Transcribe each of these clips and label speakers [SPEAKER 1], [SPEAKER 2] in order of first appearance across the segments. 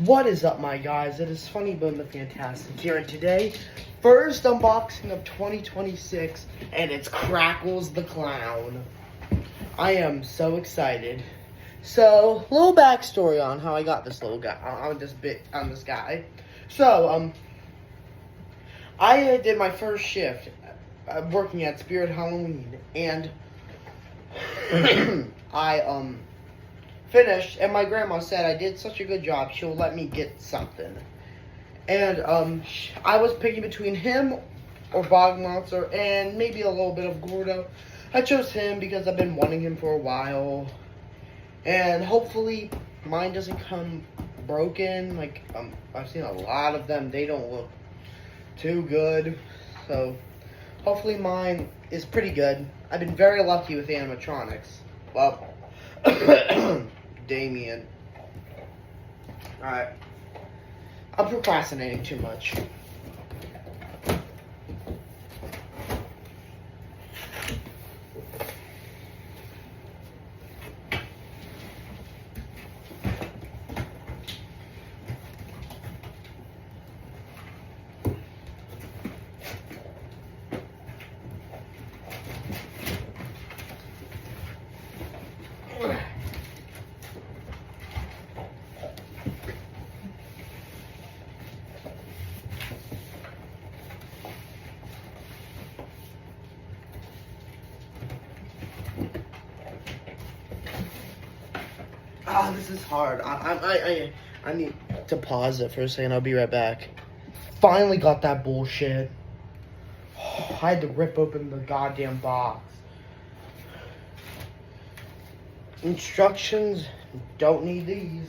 [SPEAKER 1] What is up, my guys? It is Funny Bone the Fantastic here, and today, first unboxing of 2026, and it's Crackles the Clown. I am so excited. So, little backstory on how I got this little guy, on this guy. So, I did my first shift working at Spirit Halloween, and I finished, and my grandma said I did such a good job, she'll let me get something. And I was picking between him or Bog Monster and maybe a little bit of Gordo. I chose him because I've been wanting him for a while, and hopefully mine doesn't come broken. Like I've seen a lot of them, they don't look too good, so hopefully mine is pretty good. I've been very lucky with animatronics. Well, Damien. Alright. I'm procrastinating too much. This is hard. I need to pause it for a second. I'll be right back. Finally got that bullshit. I had to rip open the goddamn box. Instructions, don't need these.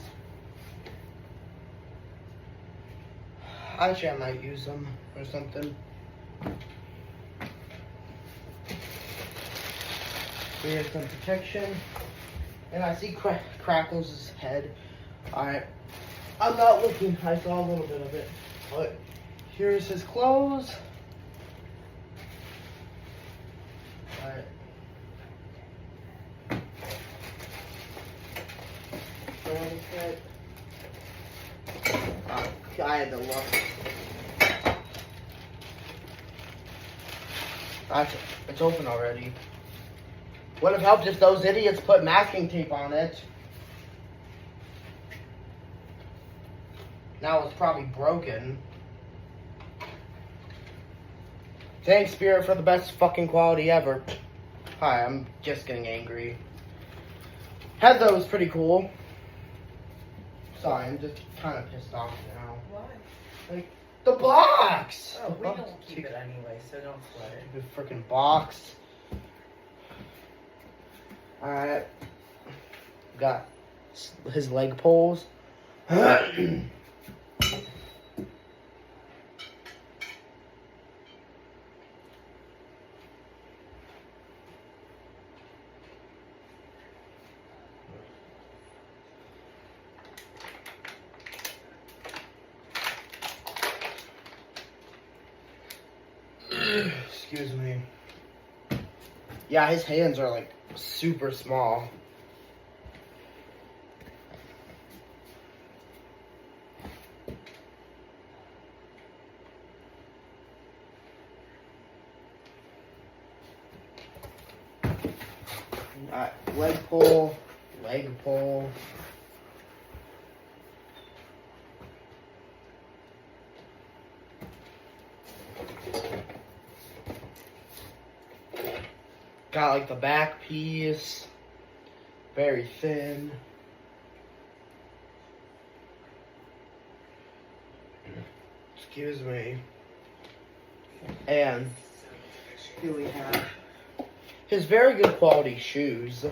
[SPEAKER 1] Actually, I might use them or something. Here's some protection. And I see Crackles' head. Alright. I'm not looking. I saw a little bit of it. But here's his clothes. Alright. I had to look. It's open already. Would have helped if those idiots put masking tape on it. Now it's probably broken. Thanks, Spirit, for the best fucking quality ever. Hi, I'm just getting angry. Heather was pretty cool. Sorry, I'm just kind of pissed off now.
[SPEAKER 2] Why?
[SPEAKER 1] Like, the box!
[SPEAKER 2] Oh, we don't keep it anyway, so don't sweat it.
[SPEAKER 1] The freaking box. Alright. Got his leg poles. Excuse me. Yeah, his hands are like super small. Leg pull, leg pull. Got like the back piece, very thin. Excuse me. And here we have his very good quality shoes.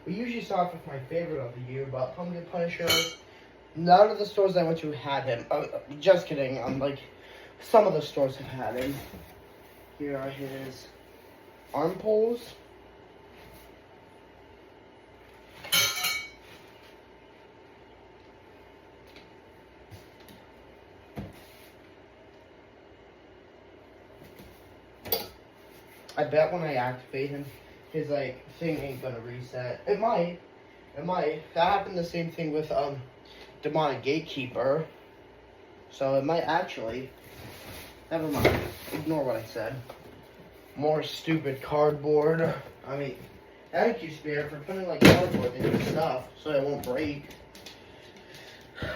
[SPEAKER 1] We usually start with my favorite of the year, but Pumpkin Punisher. None of the stores I went to had him. Just kidding. Like, some of the stores have had him. Here are his arm poles. I bet when I activate him, his like thing ain't gonna reset. It might, That happened the same thing with Demonic Gatekeeper. So it might actually. Never mind. Ignore what I said. More stupid cardboard. I mean, thank you, Spirit, for putting like cardboard in your stuff so it won't break.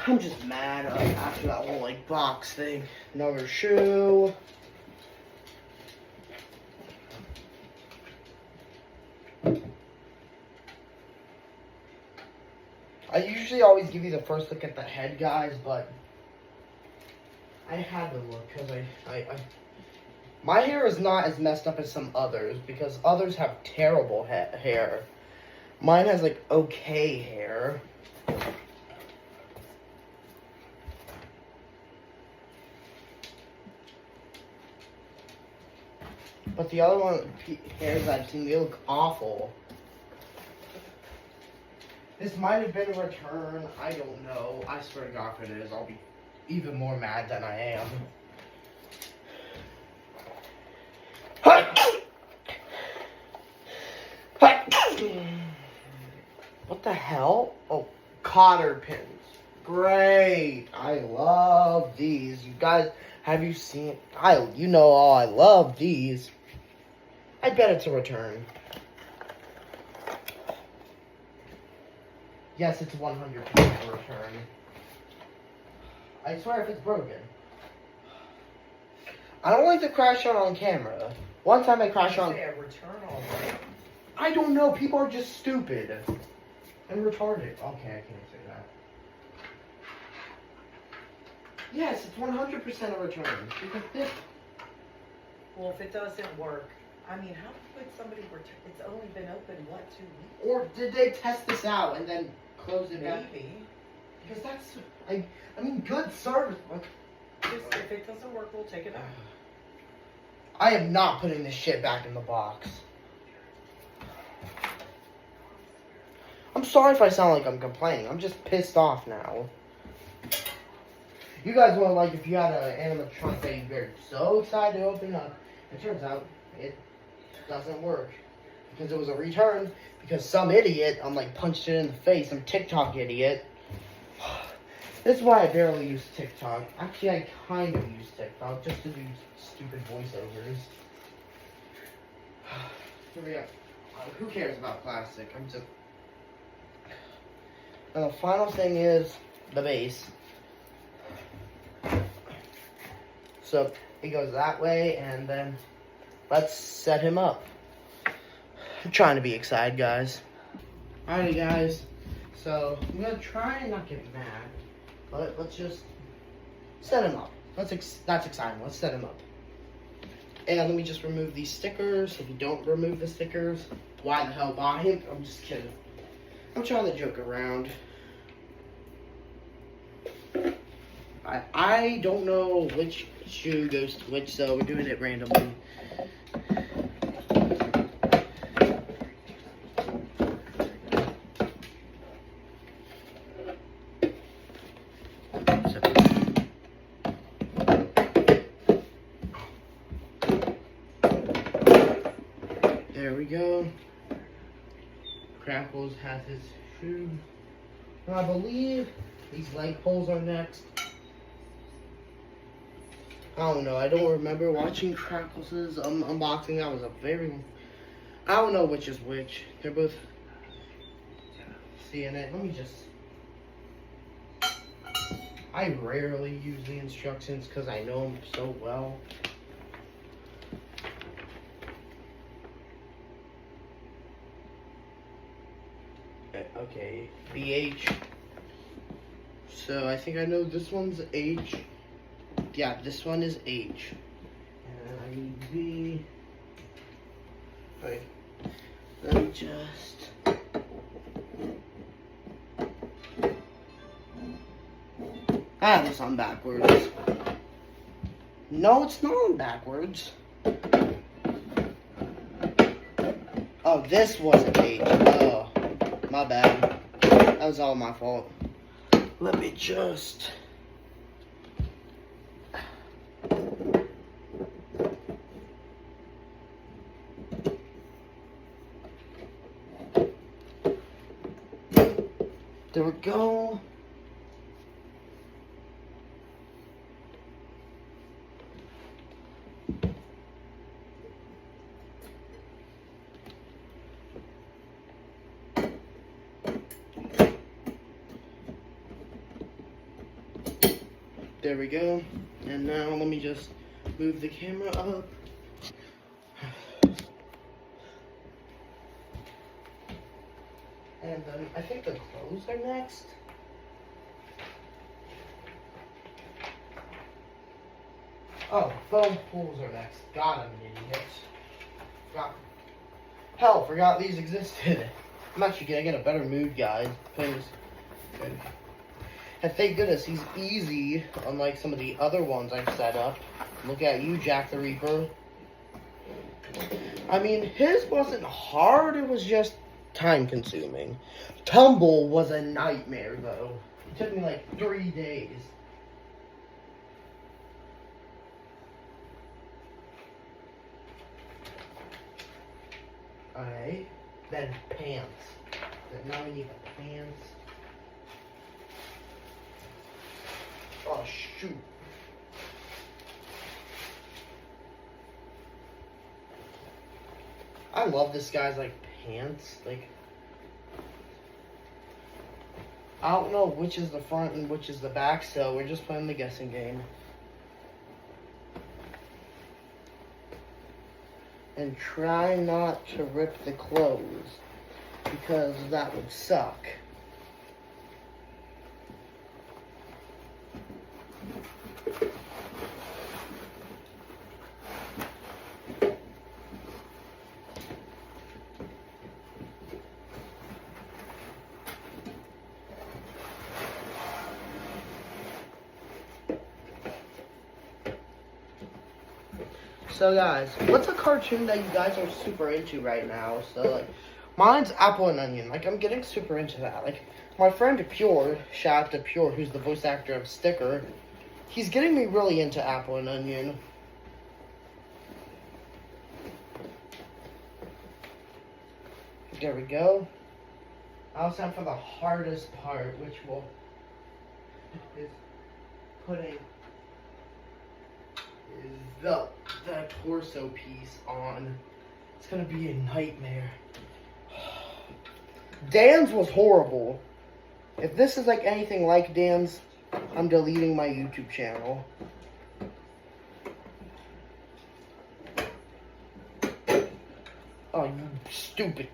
[SPEAKER 1] I'm just mad after that whole like box thing. Another shoe. I usually always give you the first look at the head, guys, but I had to look because my hair is not as messed up as some others because others have terrible hair. Mine has like okay hair. But the other one, hairs I've seen, they look awful. This might have been a return. I don't know. I swear to God, if it is, I'll be even more mad than I am. What the hell? Oh, cotter pins. Great. I love these. You guys, have you seen? You know, I love these. I bet it's a return. Yes, it's 100% a return. I swear if it's broken. I don't like to crash out on camera. One time I crashed on...
[SPEAKER 2] Say a return already.
[SPEAKER 1] I don't know. People are just stupid. And retarded. Okay, I can't say that. Yes, it's 100% a return. Because this...
[SPEAKER 2] Well, if it doesn't work, I mean, how could somebody return? It's only been open, what, 2 weeks?
[SPEAKER 1] Or did they test this out and then close it back?
[SPEAKER 2] Maybe.
[SPEAKER 1] Because that's... I mean, good service.
[SPEAKER 2] Just, if it doesn't work, we'll take it out.
[SPEAKER 1] I am not putting this shit back in the box. I'm sorry if I sound like I'm complaining. I'm just pissed off now. You guys want like if you had an animatronic that you were so excited to open up, it turns out it doesn't work because it was a return because some idiot like punched it in the face. Some TikTok idiot. This is why I barely use TikTok. Actually, I kind of use TikTok just to do stupid voiceovers. Here we go. Who cares about plastic? I'm just. And the final thing is the base. So it goes that way, and then let's set him up. I'm trying to be excited, guys. Alrighty, guys. So I'm gonna try and not get mad. But let's just set him up. That's exciting. Let's set him up. And let me just remove these stickers. If you don't remove the stickers, why the hell buy him? I'm just kidding. I'm trying to joke around. I don't know which shoe goes to which, so we're doing it randomly. There we go. Crackles has his shoe. And I believe these leg poles are next. I don't know. I don't remember watching Crackles' unboxing. That was a very... I don't know which is which. They're both seeing it. Let me just... I rarely use the instructions because I know them so well. Okay, BH. So I think I know this one's H. Yeah, this one is H. And I need V. Wait. Let me just. I have this on backwards. No, it's not on backwards. Oh, this wasn't H. Oh, my bad. That was all my fault. Let me just. There we go. There we go. And now let me just move the camera up. And I think the clothes are next. Oh, foam pools are next. God, I'm an idiot. Forgot these existed. I'm actually gonna get a better mood, guys. Please. Good. And thank goodness he's easy, unlike some of the other ones I've set up. Look at you, Jack the Reaper. I mean, his wasn't hard, it was just time-consuming. Tumble was a nightmare, though. It took me like 3 days. Alright, then pants. Then now we need the pants. Oh, shoot. I love this guy's, like, pants. Like, I don't know which is the front and which is the back, so we're just playing the guessing game. And try not to rip the clothes, because that would suck. So guys, what's a cartoon that you guys are super into right now? So like, mine's Apple and Onion. Like, I'm getting super into that. Like, my friend Pure, shout out to Pure, who's the voice actor of Sticker, he's getting me really into Apple and Onion. There we go. Now it's time for the hardest part, which is putting the torso piece on. It's gonna be a nightmare. Dan's was horrible. If this is like anything like Dan's, I'm deleting my YouTube channel. Oh, you stupid.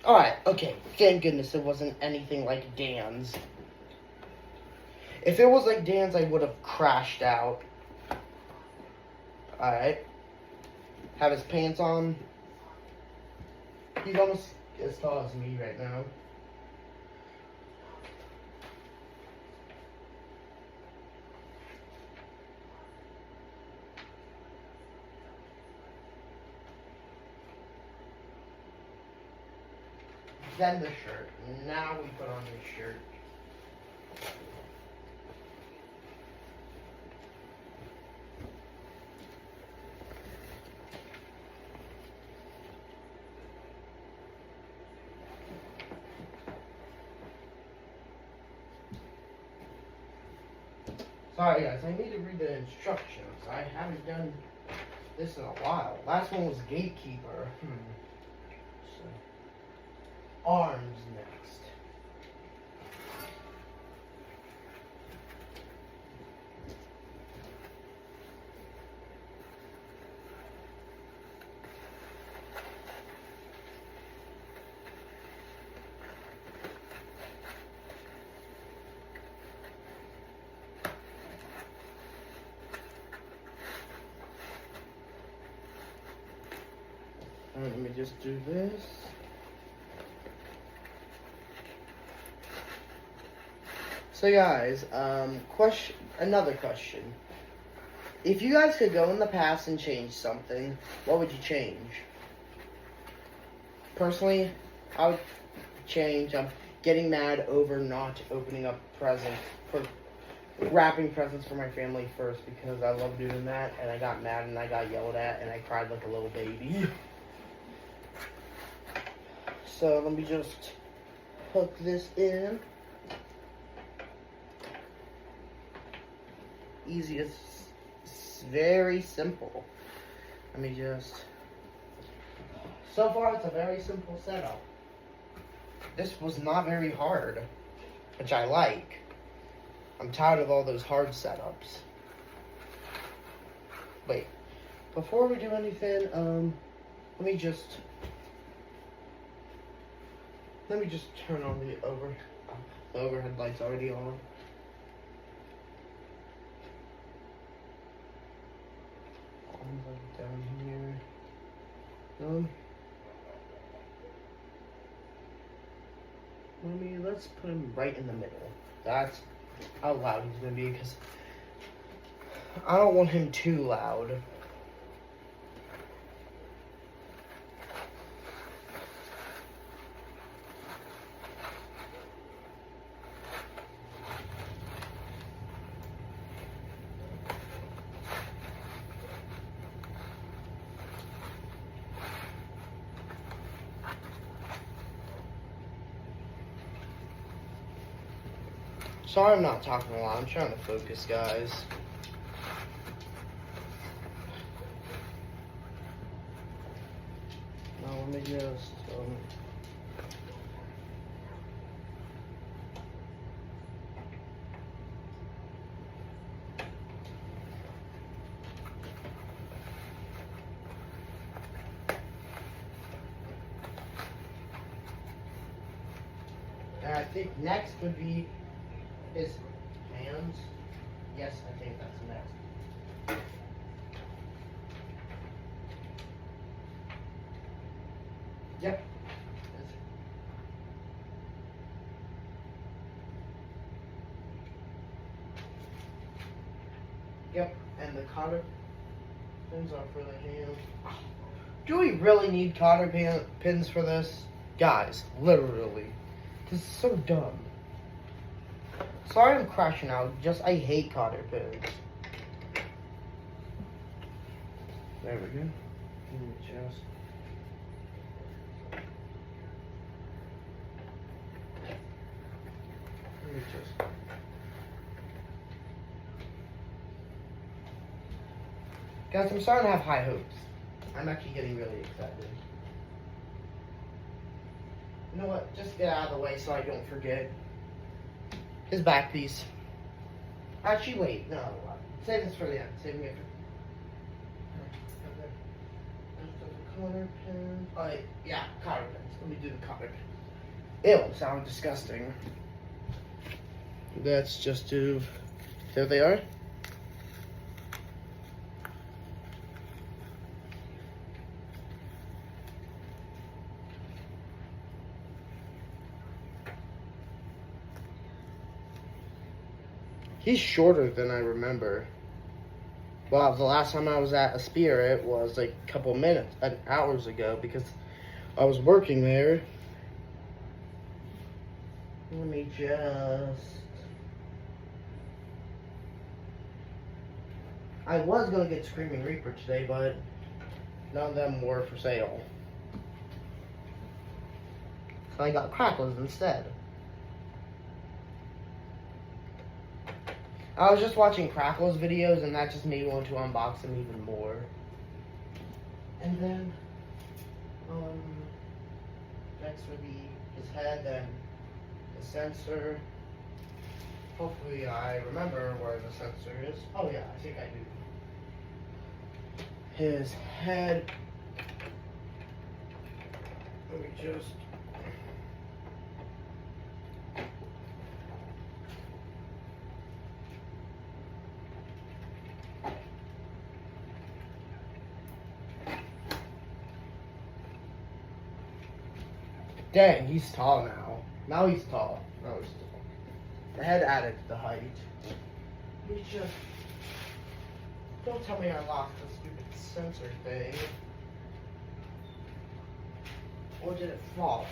[SPEAKER 1] Alright, okay. Thank goodness it wasn't anything like Dan's. If it was like Dan's, I would have crashed out. Alright. Have his pants on. He's almost as tall as me right now. Then the shirt. Now we put on the shirt. Sorry guys, I need to read the instructions. I haven't done this in a while. Last one was Gatekeeper. So, arms next. Let me just do this. So guys, another question. If you guys could go in the past and change something, what would you change? Personally, I would change, getting mad over not opening up presents for wrapping presents for my family first because I love doing that, and I got mad and I got yelled at and I cried like a little baby. So let me just hook this in. Easy, it's very simple. Let me just. So far, it's a very simple setup. This was not very hard, which I like. I'm tired of all those hard setups. Wait, before we do anything, let me just turn on the overhead lights already on. Down here. Let's put him right in the middle. That's how loud he's gonna be, because I don't want him too loud. Sorry I'm not talking a lot. I'm trying to focus, guys. Now let me just and I think next would be his hands. Yes, I think that's next. Yep. Yep, and the cotter pins are for the hands. Do we really need cotter pins for this? Guys, literally. This is so dumb. Sorry I'm crashing out, just I hate cotter pins. There we go. Let me just. Guys, I'm starting to have high hopes. I'm actually getting really excited. You know what? Just get out of the way so I don't forget. His back piece. Actually, wait. No. Save this for the end. Save me for cotter pin. Oh, yeah, cotter pins. Let me do the cotter pin. Ew, sound disgusting. Let's just do. There they are. He's shorter than I remember. Well, the last time I was at a Spirit was like a couple minutes, hours ago, because I was working there. Let me just. I was gonna get Screaming Reaper today, but none of them were for sale. So I got Crackles instead. I was just watching Crackles videos, and that just made me want to unbox them even more. And then, next would be his head, then the sensor. Hopefully I remember where the sensor is. Oh yeah, I think I do. His head. Let me just. Dang, he's tall now. Now he's tall. Now he's tall. The head added to the height. Let me just. Don't tell me I lost the stupid sensor thing. Or did it fall?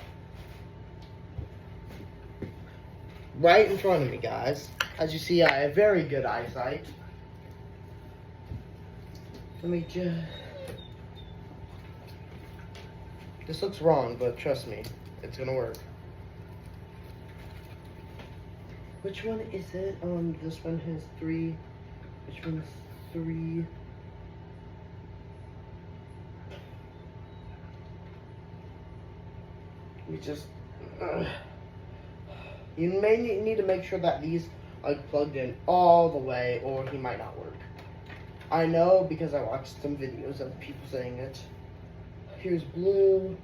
[SPEAKER 1] right in front of me, guys. As you see, I have very good eyesight. Let me just... This looks wrong, but trust me, it's gonna work. Which one is it? This one has 3. Which one's 3? We just... You may need to make sure that these are plugged in all the way, or he might not work. I know because I watched some videos of people saying it. Here's blue.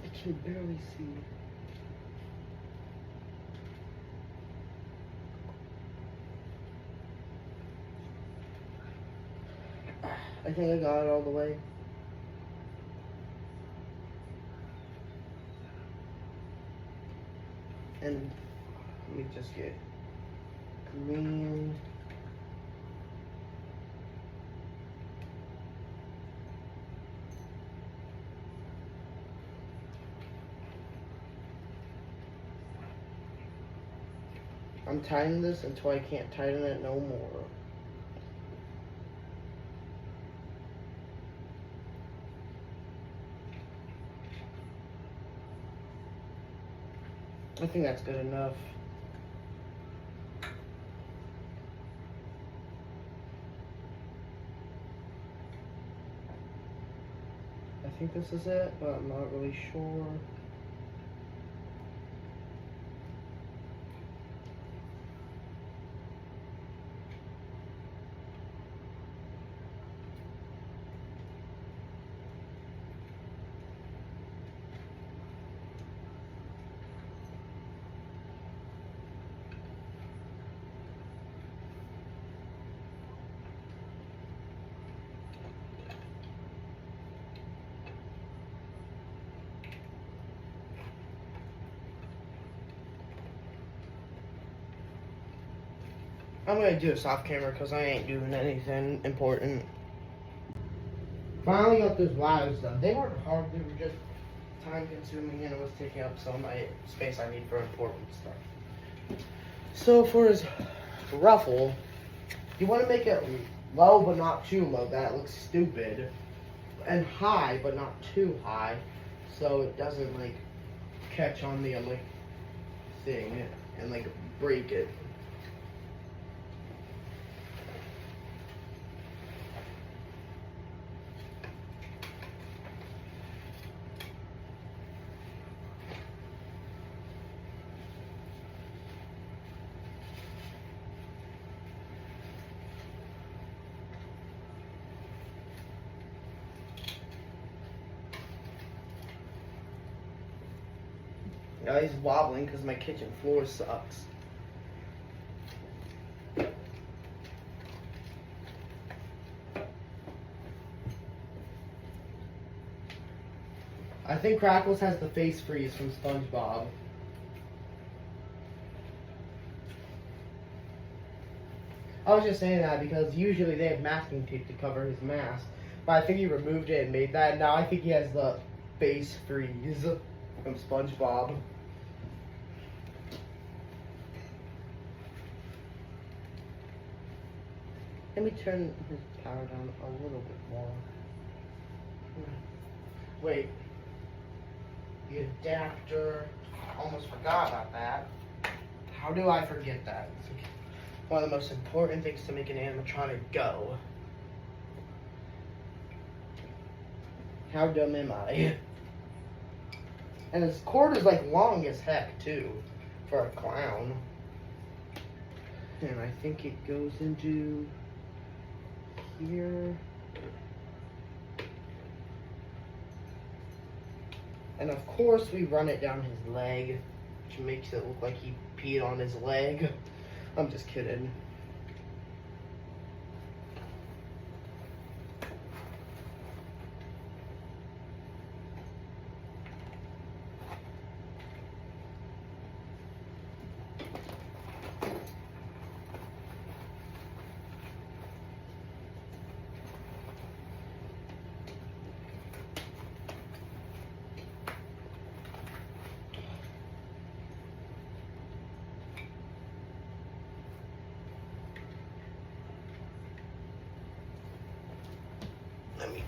[SPEAKER 1] I can barely see. I think I got it all the way. And let me just get green. I'm tightening this until I can't tighten it no more. I think that's good enough. I think this is it, but I'm not really sure. I'm gonna do this off camera because I ain't doing anything important. Finally got those wires done. They weren't hard, they were just time consuming and it was taking up some of my space I need for important stuff. So for his ruffle, you want to make it low but not too low, that looks stupid. And high but not too high, so it doesn't like catch on the like thing and like break it. Now he's wobbling because my kitchen floor sucks. I think Crackles has the face freeze from SpongeBob. I was just saying that because usually they have masking tape to cover his mask. But I think he removed it and made that. And now I think he has the face freeze from SpongeBob. Let me turn his power down a little bit more. Wait. The adapter. Almost forgot about that. How do I forget that? It's like one of the most important things to make an animatronic go. How dumb am I? And his cord is like long as heck too, for a clown. And I think it goes into here. And of course we run it down his leg, which makes it look like he peed on his leg. I'm just kidding.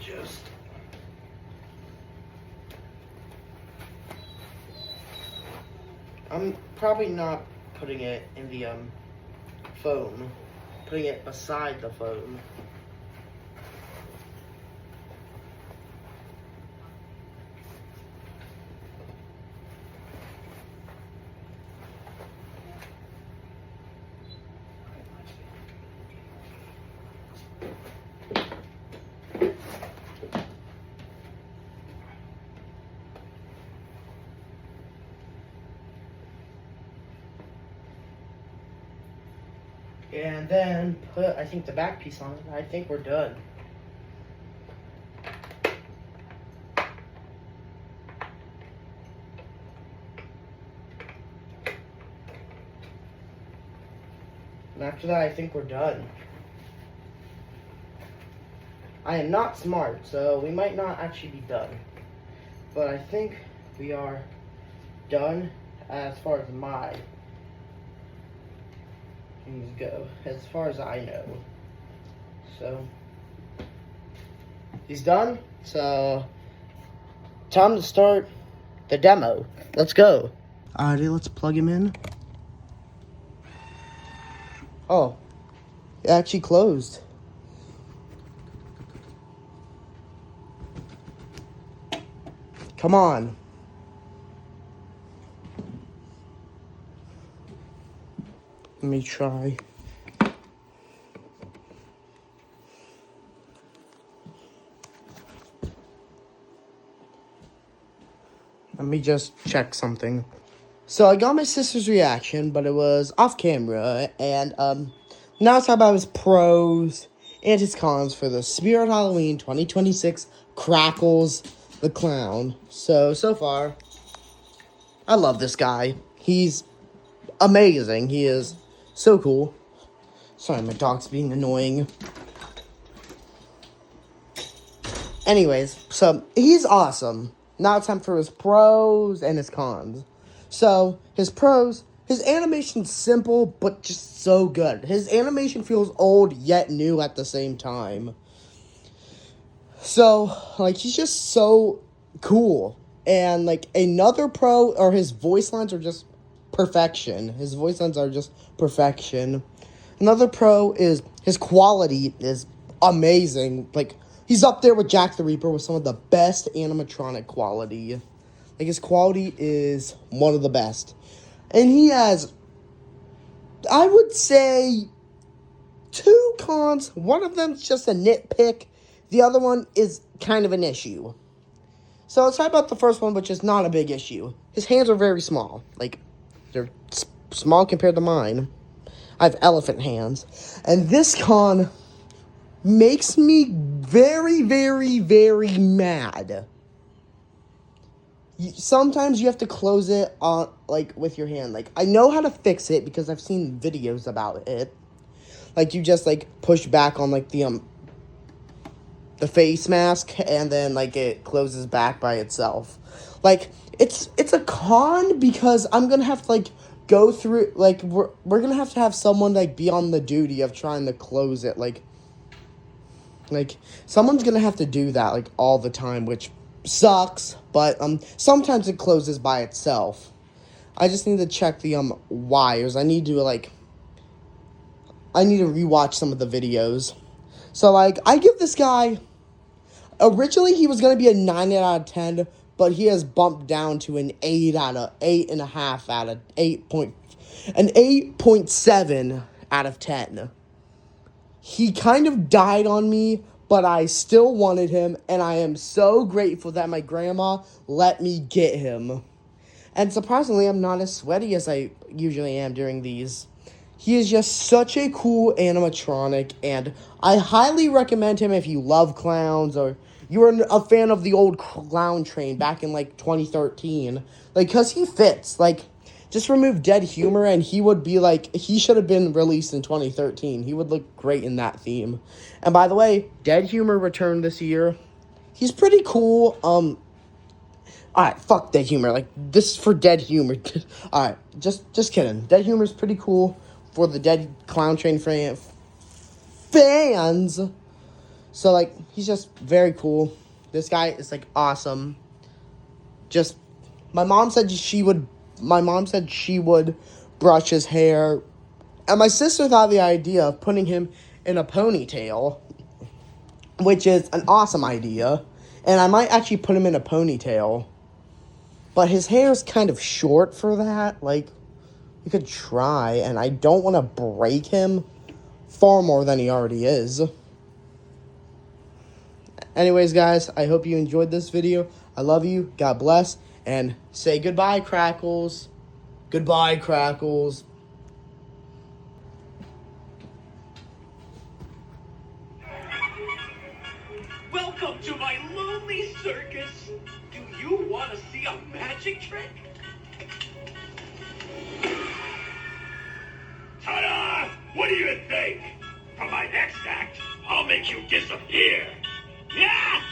[SPEAKER 1] just... I'm probably not putting it in the phone. Putting it beside the phone. And then put, I think, the back piece on it. I think we're done. And after that, I think we're done. I am not smart, so we might not actually be done. But I think we are done as far as my things go, as far as I know. So, he's done. So, time to start the demo. Let's go. Alrighty, let's plug him in. Oh, it actually closed. Come on. Let me try. Let me just check something. So I got my sister's reaction, but it was off camera, and now let's talk about his pros and his cons for the Spirit Halloween 2026 Crackles the Clown. So far, I love this guy. He's amazing. He is so cool. Sorry, my dog's being annoying. Anyways, so he's awesome. Now it's time for his pros and his cons. So, his pros, his animation's simple, but just so good. His animation feels old, yet new at the same time. So, like, he's just so cool. And, like, another pro, or his voice lines are just perfection. His voice lines are just perfection. Another pro is his quality is amazing. Like, he's up there with Jack the Reaper with some of the best animatronic quality. Like, his quality is one of the best. And he has, I would say, 2 cons. One of them's just a nitpick. The other one is kind of an issue. So let's talk about the first one, which is not a big issue. His hands are very small. Like, they're small compared to mine. I have elephant hands. And this con makes me very, very, very mad. Sometimes you have to close it on, like, with your hand. Like, I know how to fix it because I've seen videos about it. Like, you just, like, push back on, like, the face mask, and then, like, it closes back by itself. Like, it's a con because I'm gonna have to, like, go through, like, we're gonna have to have someone, like, be on the duty of trying to close it. Like, someone's gonna have to do that, like, all the time, which sucks, but sometimes it closes by itself. I just need to check the wires. I need to rewatch some of the videos. So, like, I give this guy, originally he was gonna be a 9 out of 10, but he has bumped down to an 8.7 out of 10. He kind of died on me, but I still wanted him, and I am so grateful that my grandma let me get him. And surprisingly, I'm not as sweaty as I usually am during these. He is just such a cool animatronic, and I highly recommend him if you love clowns, or you were a fan of the old clown train back in, like, 2013. Like, because he fits. Like, just remove dead humor, and he would be, like, he should have been released in 2013. He would look great in that theme. And by the way, dead humor returned this year. He's pretty cool. Alright, fuck dead humor. Like, this is for dead humor. Alright, just kidding. Dead humor's pretty cool for the dead clown train fans. So, like, he's just very cool. This guy is, like, awesome. Just, my mom said she would brush his hair. And my sister thought the idea of putting him in a ponytail, which is an awesome idea. And I might actually put him in a ponytail. But his hair is kind of short for that. Like, you could try. And I don't want to break him far more than he already is. Anyways, guys, I hope you enjoyed this video. I love you. God bless. And say goodbye, Crackles. Goodbye, Crackles.
[SPEAKER 3] Welcome to my lonely circus. Do you want to see a magic trick? Ta-da! What do you think? For my next act, I'll make you disappear. Yeah!